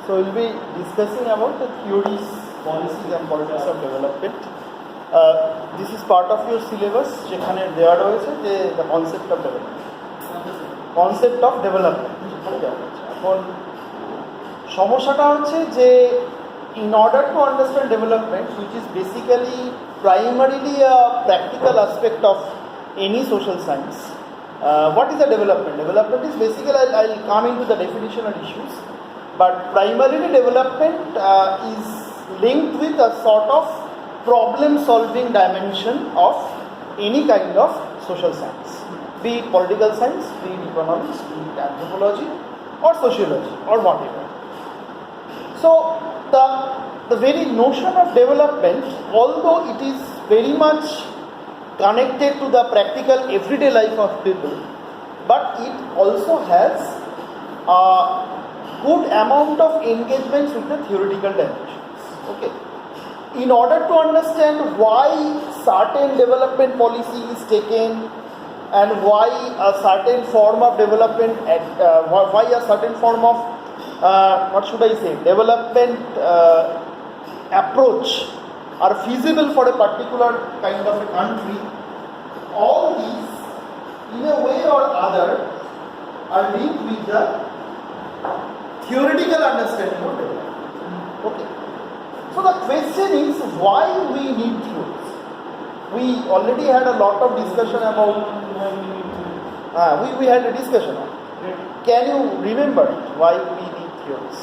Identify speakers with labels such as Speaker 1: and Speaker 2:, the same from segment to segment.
Speaker 1: So we'll be discussing about the theories, policies and politics of development. This is part of your syllabus. যেখানে দেওয়া রয়েছে যে the concept of development. Concept of development. এখন সমস্যাটা হচ্ছে যে in order to understand development, which is basically primarily a practical aspect of any social science, what is a development? Development is basically, I'll come into the definitional issues, but primarily development is linked with a sort of problem solving dimension of any kind of social science, be it political science, be it economics, be it anthropology or sociology or whatever. So the very notion of development, although it is very much connected to the practical everyday life of people, but it also has a good amount of engagements with the theoretical dimensions. Okay. In order to understand why certain development policy is taken and why a certain form of development, why a certain form of development approach are feasible for a particular kind of a country, all these in a way or other are linked with the theoretical understanding of development. Okay. So the question is, why we need theories? We already had a lot of discussion about. We had a discussion on. Can you remember why we need theories?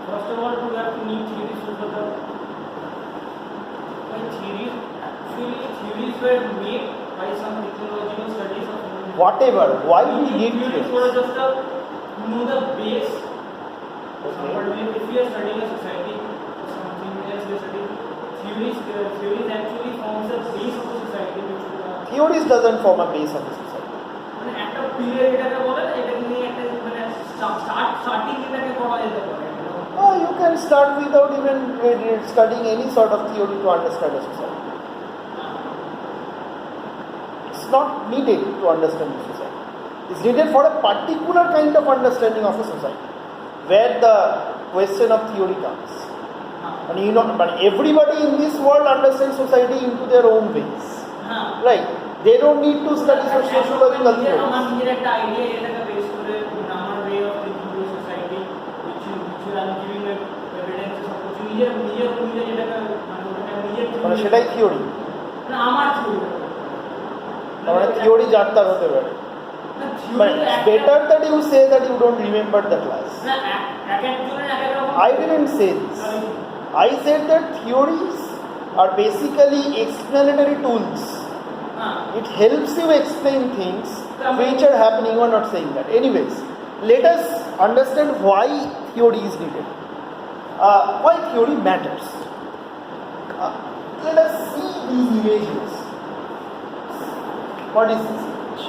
Speaker 2: First of all, we have to need theories for the theories. Actually, theories were made by some technological studies of
Speaker 1: whatever. Why we need theories?
Speaker 2: For just to know the base.
Speaker 1: Okay.
Speaker 2: If we are studying a society or something else, we are studying theories. Theories actually forms the base of the society.
Speaker 1: Theories doesn't form a base of the society.
Speaker 2: মানে একটা pillar এটাকে বলে না, এটা নিয়ে একটা মানে starting এটাকে বলা যেতে পারে।
Speaker 1: You can start without even studying any sort of theory to understand a society. It's not needed to understand the society. It's needed for a particular kind of understanding of a society, where the question of theory comes. And you know, but everybody in this world understands society into their own ways. Right? They don't need to study sociological theory.
Speaker 2: আমার নিজের একটা idea এটাকে base করে আমার way of thinking two society which I'm giving evidence সবকিছু নিজের যেটাকে
Speaker 1: মানে সেটাই থিওরি।
Speaker 2: না আমার থিওরি।
Speaker 1: মানে থিওরি যাত্রার হতে পারে। But better that you say that you don't remember the class. I didn't say this. I said that theories are basically explanatory tools. It helps you explain things which are happening. Or not saying that. Anyways, let us understand why theory is needed. Why theory matters. Let us see these images. What is this image?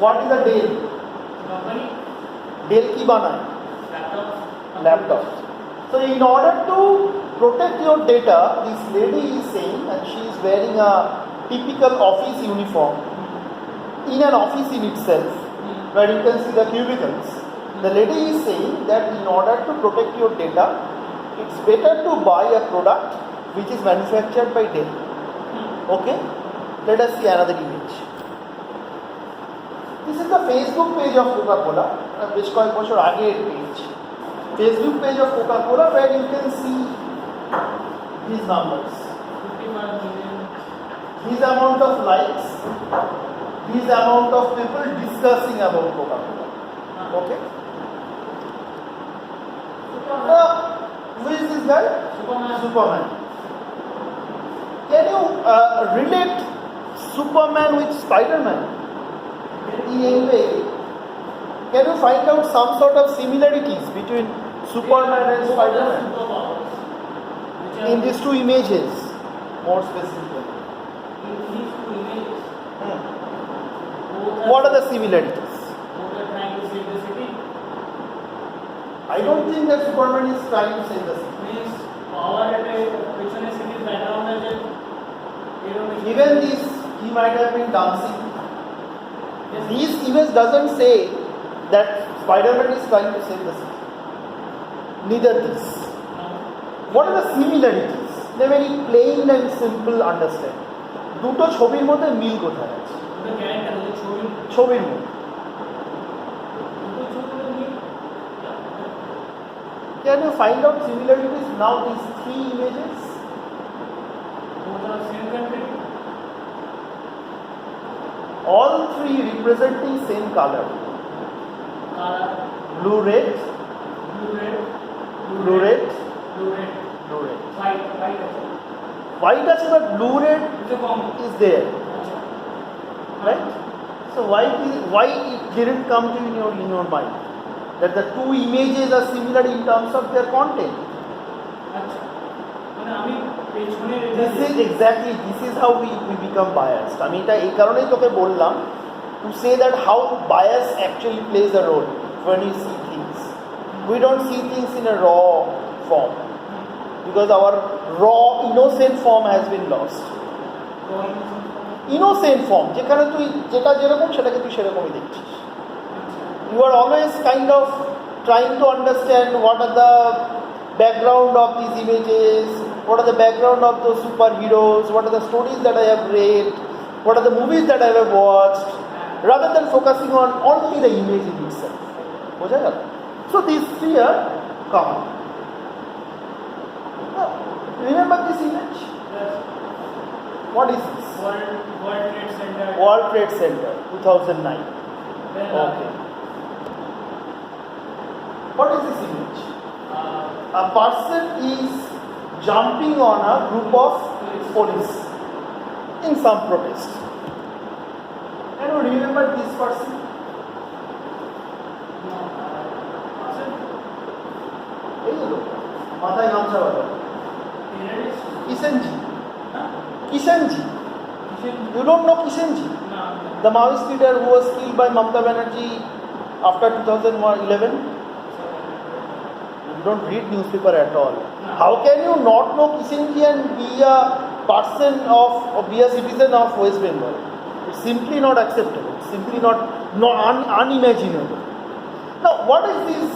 Speaker 1: What is a Dell? Dell ki banaye? Laptops. So in order to protect your data, this lady is saying, and she is wearing a typical office uniform in an office in itself, where you can see the cubicles. The lady is saying that in order to protect your data, it's better to buy a product which is manufactured by Dell. Okay? Let us see another image. This is the Facebook page of Coca-Cola, which কয়েক বছর আগের page. Facebook page of Coca-Cola, where you can see these numbers.
Speaker 2: 51 million.
Speaker 1: This amount of likes, this amount of people discussing about Coca-Cola. Okay? Who is this guy? Superman. Can you relate Superman with Spider-Man in any way? Can you find out some sort of similarities between Superman and Spider-Man in these two images, more specifically?
Speaker 2: In these two images,
Speaker 1: What are the similarities?
Speaker 2: both are trying to save the city.
Speaker 1: I don't think that Superman is trying to save the city.
Speaker 2: Means power at a fictional city background as a
Speaker 1: Even this, he might have been dancing. This image doesn't say that Spider-Man is trying to save the city. Neither this. What are the similarities? They're very plain and simple understand. দুটো ছবির মধ্যে মিল কোথায় আছে? ছবির মধ্যে Can you find out similarities now these three images? All three representing same color. Blue red, blue red, blue red, blue red, blue red. White is but blue red is there, right? So why it didn't come to in your mind that the two images are similar in terms of their content? This is how we become biased. আমি এটা এই কারণেই তোকে বললাম to say that how bias actually plays a role when you see things. We don't see things in a raw form because our raw innocent form has been lost. Innocent form যেখানে তুই যেটা যেরকম সেটাকে তুই সেরকমই দেখছিস. You are always kind of trying to understand what are the background of these images, what are the background of those superheroes, what are the stories that I have read, what are the movies that I have watched, rather than focusing on only the image in itself. So these three are common. Now, remember this image?
Speaker 2: Yes.
Speaker 1: What is this?
Speaker 2: World Trade Center.
Speaker 1: World Trade Center, 2009. Okay. What is this image? A person is jumping on a group of police in some protest. Can you remember this person? মাথায় গামছা বাঁধা Kishenji Kishenji You don't know Kishenji?
Speaker 2: No.
Speaker 1: The Maoist leader who was killed by Mamata Banerjee after 2011? You don't read newspaper at all.
Speaker 2: No.
Speaker 1: How can you not know Kishenji and be a person or be a citizen of West Bengal? It's simply not acceptable. It's simply not unimaginable. Now, what is this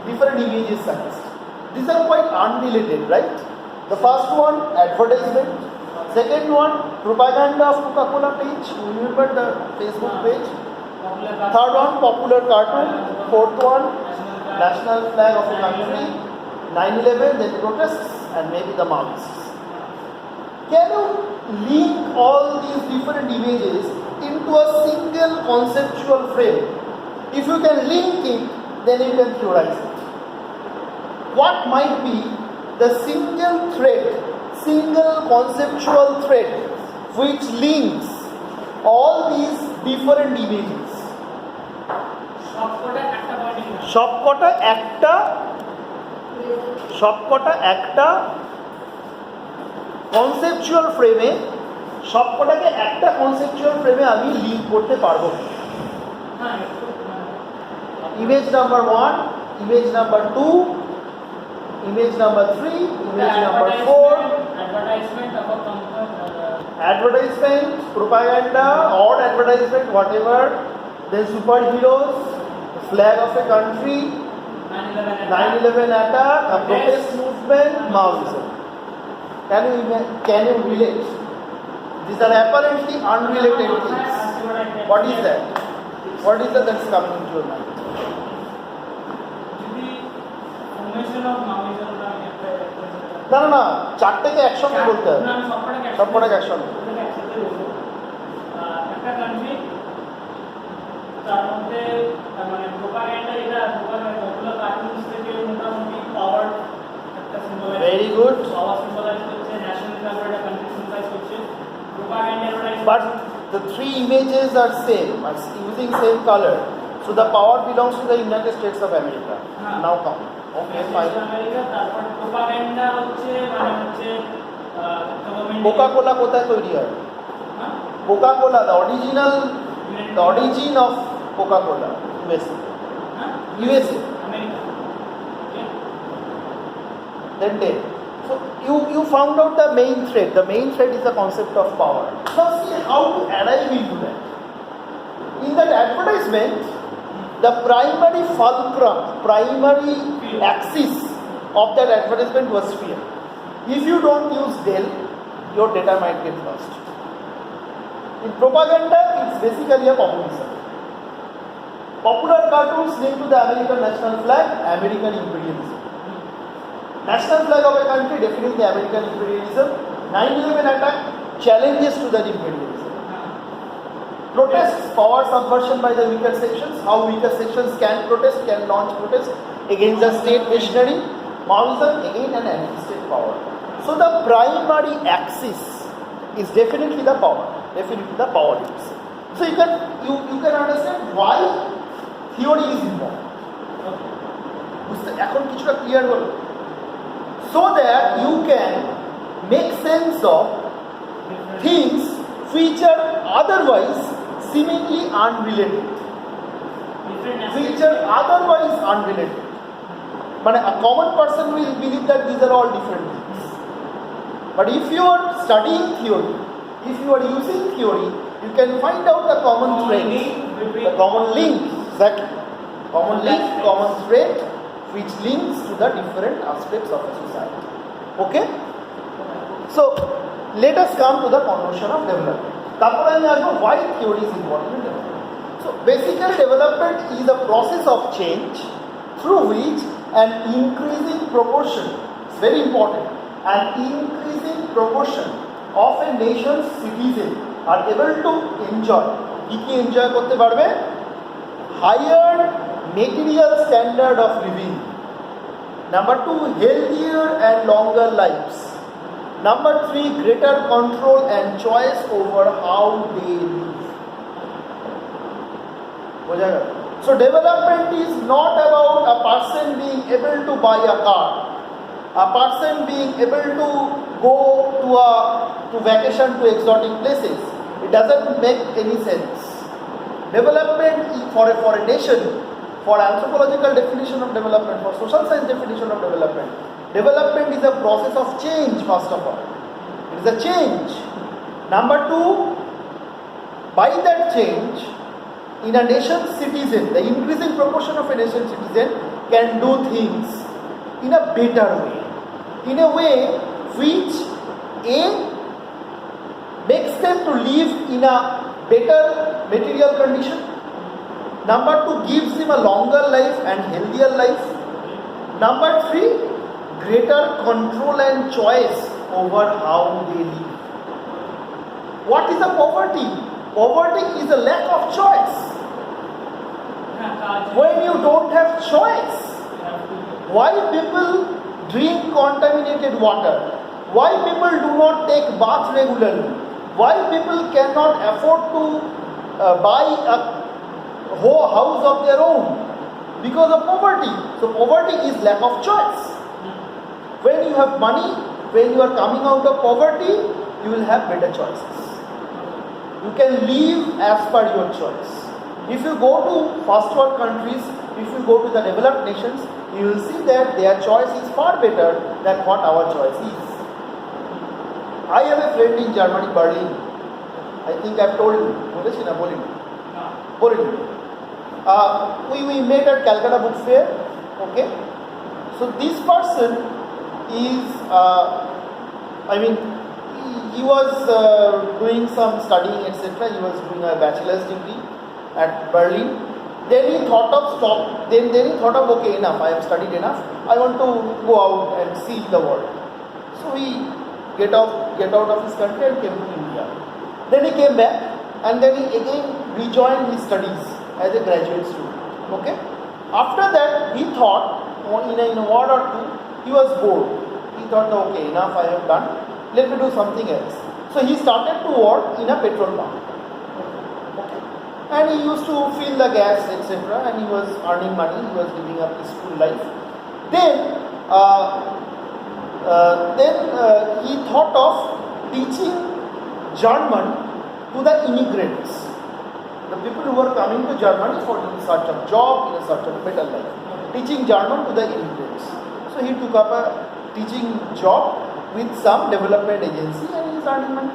Speaker 1: different images suggest? These are quite unrelated, right? The first one, advertisement. Second one, propaganda of Coca-Cola page. You remember the Facebook page? Third one, popular cartoon. Fourth one, national flag of a country. 9/11, then protests, and maybe the Maoists. Can you link all these different images into a single conceptual frame? If you can link it, then you can theorize it. What might be the single conceptual thread which links all these different images? সবকটা একটা conceptual ফ্রেমে সবকটাকে একটা conceptual ফ্রেমে আমি link করতে পারবো। Image number 1, image number 2, image number 3, image number 4, advertisement, propaganda, odd advertisement, whatever, then superheroes, the flag of a country, 9/11 attack, a protest movement, Maoism. Can you relate? These are apparently unrelated things. What is that? What is that that's coming into your mind? না চারটেকে একসঙ্গে বলতে হবে, সবকটাকে একসঙ্গে।
Speaker 2: একটা country, তার মধ্যে মানে propaganda যেটা পপুলার কার্টুনস থেকে মোটামুটি পাওয়ার একটা সিম্বলাইজ,
Speaker 1: ভেরি গুড,
Speaker 2: পাওয়ার সিম্বলাইজ করছে, ন্যাশনাল ফ্ল্যাগ একটা কান্ট্রি সিম্বলাইজ করছে, propaganda advertise.
Speaker 1: But the three images are same, are using same color, so the power belongs to the United States of America. Now come. Okay, fine.
Speaker 2: তারপর propaganda হচ্ছে মানে হচ্ছে government.
Speaker 1: Coca-Cola কোথায় তৈরি হয়? Coca-Cola, the origin of Coca-Cola, USA. USA.
Speaker 2: America.
Speaker 1: Then 10. So you found out the main thread. The main thread is the concept of power. Now see how to arrive into that. advertisement, the primary fulcrum, primary axis of that advertisement was fear. If you don't use Dell, your data might get lost. In propaganda, it's basically a populism. Popular cartoons linked to the American national flag, American imperialism. National flag of a country, definitely American imperialism. 9/11 attack, challenges to that imperialism. Protests, power subversion by the weaker sections, how weaker sections can protest, can launch protest against the state machinery. Maoism, again an anti-state power. So the primary axis is definitely the power, definitely the politics. So you can understand why theory is involved. এখন কিছুটা clear হলো, so that you can make sense of things which are otherwise seemingly unrelated. Which are otherwise unrelated. But a common person will believe that these are all different things. But if you are studying theory, if you are using theory, you can find out the common thread, the common link, exactly. Common link, common thread, which links to the different aspects of a society. Okay? So, let us come to the notion of development. তারপরে আমি আসবো why theory is important in development. So, basically development is a process of change through which an increasing proportion, it's very important, an increasing proportion of a nation's citizens are able to enjoy, কি enjoy করতে পারবে? Higher material standard of living. Number 2, healthier and longer lives. Number 3, greater control and choice over how they live. So development is not about a person being able to buy a car, a person being able to go to vacation to exotic places. It doesn't make any sense. Development for a nation, for anthropological definition of development, for social science definition of development, development is a process of change, first of all. It is a change. Number 2, by that change, in a nation's citizen, the increasing proportion of a nation's citizen can do things in a better way. In a way which A, makes them to live in a better material condition. Number 2, gives them a longer life and healthier life. Number 3, greater control and choice over how they live. What is the poverty? Poverty is a lack of choice. When you don't have choice, why people drink contaminated water? Why people do not take bath regularly? Why people cannot afford to buy a whole house of their own? Because of poverty. So poverty is lack of choice. When you have money, when you are coming out of poverty, you will have better choices. You can live as per your choice. If you go to first world countries, if you go to the developed nations, you will see that their choice is far better than what our choice is. I have a friend in Germany, Berlin. I think I have told you. We met at Calcutta Book Fair. Okay. So this person is, he was doing some studying, etc. He was doing a bachelor's degree at Berlin. Then he thought of okay, enough, I have studied enough. I want to go out and see the world. So he get out of his country and came to India. Then he came back and then he again rejoined his studies as a graduate student. Okay. After that, he thought in a word or two, he was bored. He thought, okay, enough I have done. Let me do something else. So he started to work in a petrol pump. Okay. And he used to fill the gas, etc. And he was earning money. He was living a peaceful life. Then he thought of teaching German to the immigrants, the people who were coming to Germany for in search of job, in search of better life, teaching German to the immigrants. So he took up a teaching job with some development agency and he is earning money.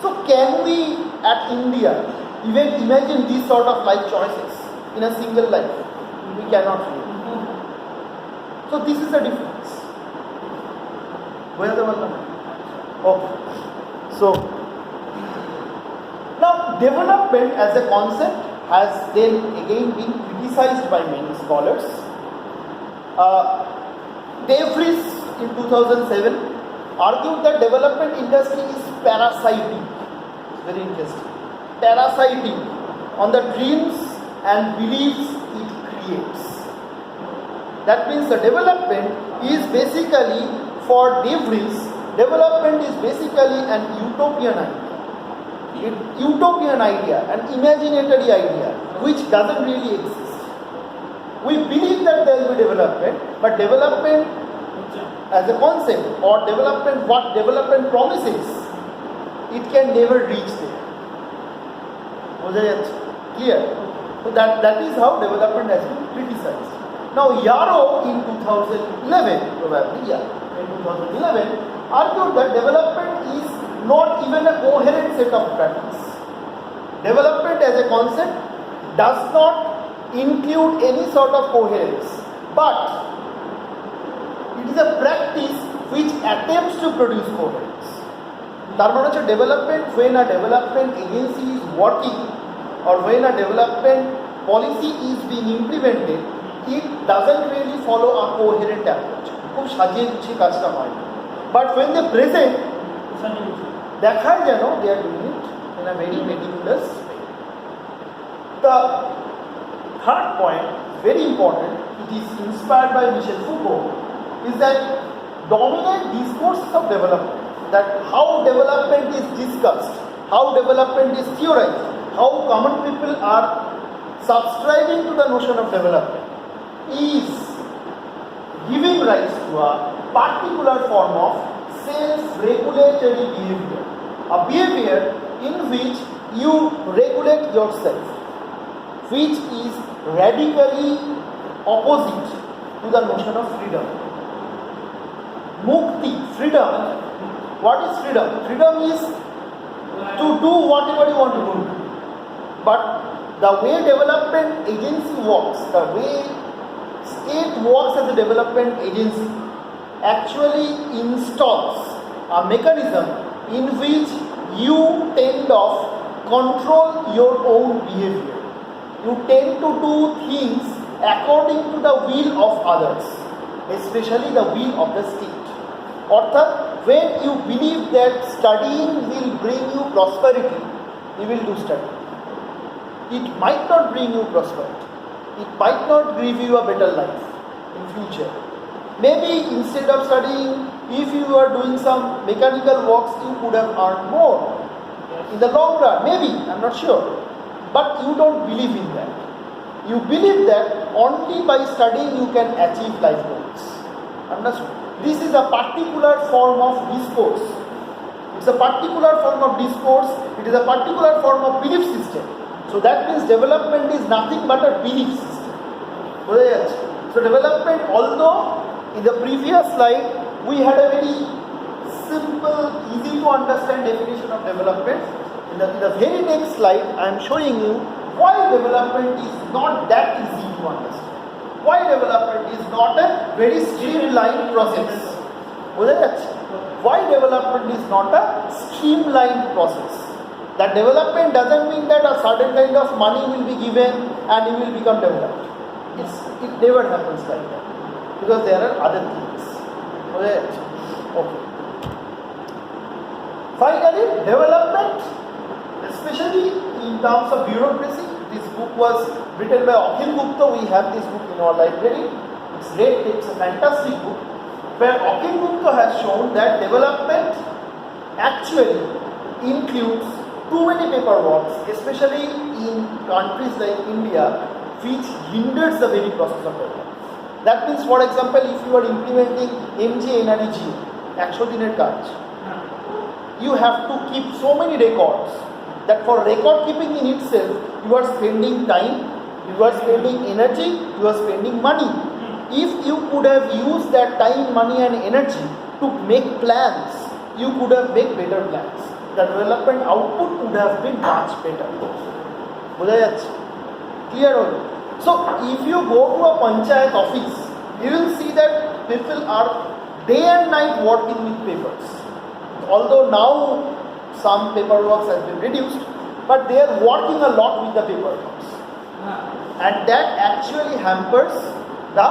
Speaker 1: So can we at India Even imagine these sort of life choices in a single life. We cannot really. So this is the difference. Where the one? Okay. So now development as a concept has then again been criticized by many scholars. Devries in 2007 argued that development industry is parasitic. Very interesting. Parasitic on the dreams and beliefs it creates. That means the development is basically, for Devries, development is basically an utopian idea, an imaginatory idea, which doesn't really exist. We believe that there will be development, but development as a concept, or development, what development promises, it can never reach there. Clear? So that is how development has been criticized. Now Yarrow in 2011, probably, in 2011, argued that development is not even a coherent set of practice. Development as a concept does not include any sort of coherence, but it is a practice which attempts to produce coherence. Development, when a development agency is working or when a development policy is being implemented, it doesn't really follow a coherent approach. But when they present, they are doing it in a very meticulous way. The third point, very important, it is inspired by Michel Foucault, is that dominant discourses of development, that how development is discussed, how development is theorized, how common people are subscribing to the notion of development, is giving rise to a particular form of self-regulatory behavior, a behavior in which you regulate yourself, which is radically opposite to the notion of freedom. Mukti, freedom. What is freedom? Freedom is to do whatever you want to do. But the way development agency works, the way state works as a development agency, actually installs a mechanism in which you tend to control your own behavior. You tend to do things according to the will of others, especially the will of the state. Orthat, when you believe that studying will bring you prosperity, you will do study. It might not bring you prosperity. It might not give you a better life in future. Maybe instead of studying, if you are doing some mechanical works, you could have earned more. In the long run, maybe, I'm not sure. But you don't believe in that. You believe that only by studying you can achieve life goals. Understood? This is a particular form of discourse. It's a particular form of discourse. It is a particular form of belief system. So that means development is nothing but a belief system. So development, although in the previous slide we had a very simple, easy to understand definition of development, in the very next slide I am showing you why development is not that easy to understand. Why development is not a very streamlined process. Why development is not a streamlined process. That development doesn't mean that a certain kind of money will be given and you will become developed. It never happens like that. Because there are other things. Okay. Finally, development, especially in terms of bureaucracy, this book was written by Akhil Gupta. We have this book in our library. It's great, it's a fantastic book, where Akhil Gupta has shown that development actually includes too many paperwork, especially in countries like India, which hinders the very process of development. That means, for example, if you are implementing MGNREG, 100 দিনের কাজ, you have to keep so many records that for record keeping in itself, you are spending time, you are spending energy, you are spending money. If you could have used that time, money and energy to make plans, you could have made better plans. The development output would have been much better. বোঝা যাচ্ছে? Clear হলো? So if you go to a panchayat office, you will see that people are day and night working with papers. Although now some paperwork has been reduced, but they are working a lot with the paperwork. And that actually hampers the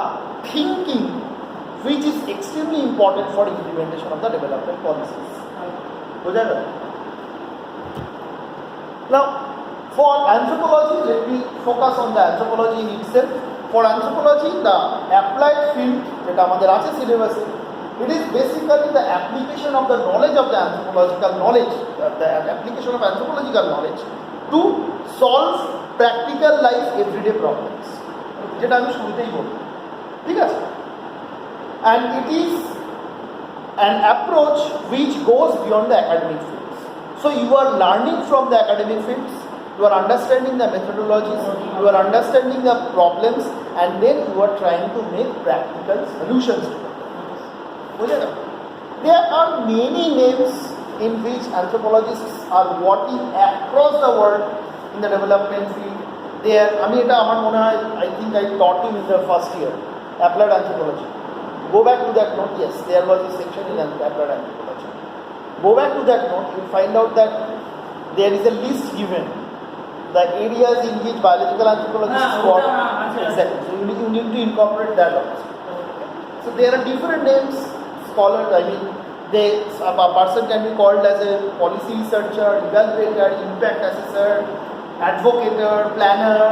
Speaker 1: thinking, which is extremely important for implementation of the development policies. Now, for anthropology, let me focus on the anthropology in itself. For anthropology, the applied field that আমাদের আছে syllabus, it is basically the application of the knowledge of the anthropological knowledge, the application of anthropological knowledge to solve practical life everyday problems. যেটা আমি শুরুতেই বলবো, ঠিক আছে? And it is an approach which goes beyond the academic fields. So you are learning from the academic fields, you are understanding the methodologies, you are understanding the problems, and then you are trying to make practical solutions to them. There are many names in which anthropologists are working across the world in the development field. I think I taught you in the first year, applied anthropology. Go back to that note. Yes, there was a section in applied anthropology. Go back to that note, you'll find out that there is a list given, the areas in which biological anthropologists work. Exactly. So you need to incorporate that also. So there are different names, scholars. A person can be called as a policy researcher, evaluator, impact assessor, advocator, planner,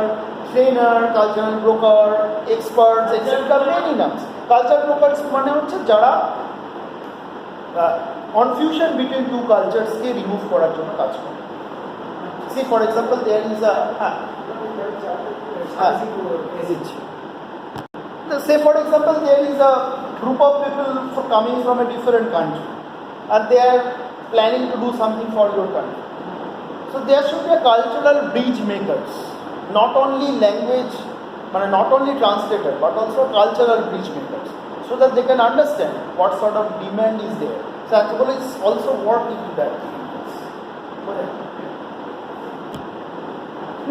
Speaker 1: trainer, cultural broker, experts, etc. Many names. Cultural brokers মানে হচ্ছে যারা confusion between two cultures কে remove করার জন্য কাজ করে। See, for example, there is a say for example there is a group of people coming from a different country and they are planning to do something for your country. So there should be a cultural bridge makers, not only language, not only translator, but also cultural bridge makers, so that they can understand what sort of demand is there. So anthropologists also work into that.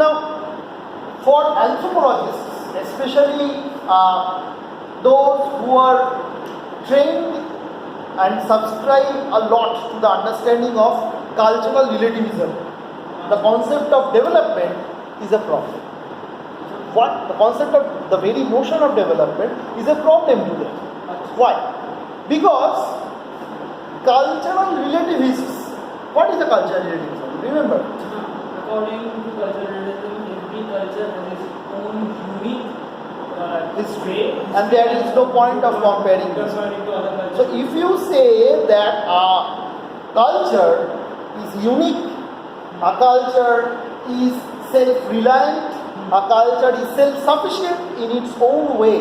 Speaker 1: Now, for anthropologists, especially those who are trained and subscribe a lot to the understanding of cultural relativism, the concept of development is a problem. The concept of the very notion of development is a problem to them. Why? Because cultural relativists, what is a cultural relativism? Remember?
Speaker 2: According to cultural relativism, every culture has its own unique
Speaker 1: history, and there is no point of comparing this. So if you say that a culture is unique, a culture is self-reliant, a culture is self-sufficient in its own way,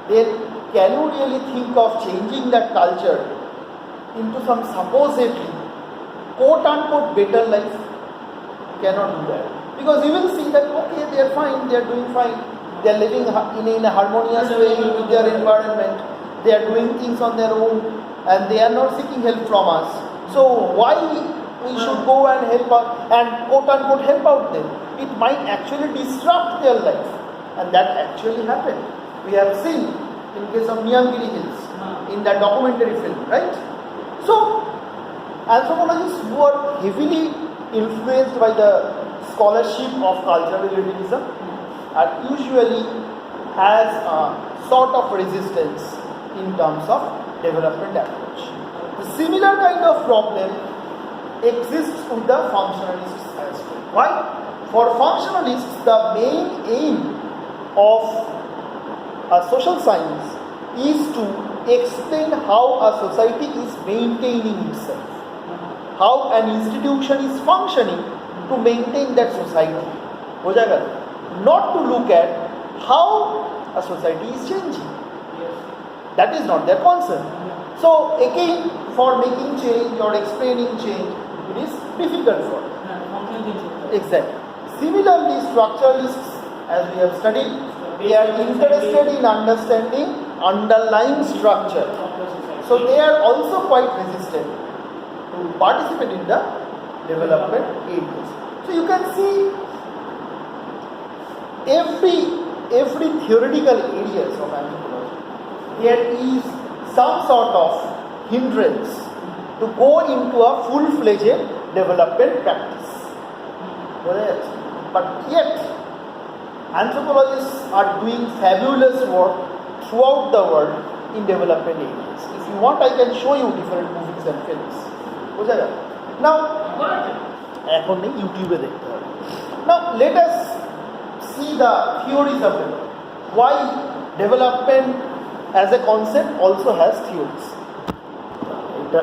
Speaker 1: then can you really think of changing that culture into some supposedly quote-unquote better life? You cannot do that. Because you will see that, okay, they are fine, they are doing fine, they are living in a harmonious way with their environment, they are doing things on their own, and they are not seeking help from us. So why we should go and help out and quote-unquote help out them? It might actually disrupt their life, and that actually happened. We have seen in case of Niyamgiri Hills in that documentary film, right? So anthropologists who are heavily influenced by the scholarship of cultural relativism are usually has a sort of resistance in terms of development approach. The similar kind of problem exists with the functionalists as well. Why? For functionalists, the main aim of a social science is to explain how a society is maintaining itself, how an institution is functioning to maintain that society. Not to look at how a society is changing. That is not their concern. So again, for making change or explaining change, it is difficult for them. Exactly. Similarly, structuralists, as we have studied, they are interested in understanding underlying structure. So they are also quite resistant to participate in the development areas. So you can see every theoretical areas of anthropology, there is some sort of hindrance to go into a full-fledged development practice. But yet, anthropologists are doing fabulous work throughout the world in development areas. If you want, I can show you different movies and films. বোঝা গেল? Now, এখন নেই, ইউটিউবে দেখতে হবে। Now, let us see the theories of development. Why development as a concept also has theories. এটা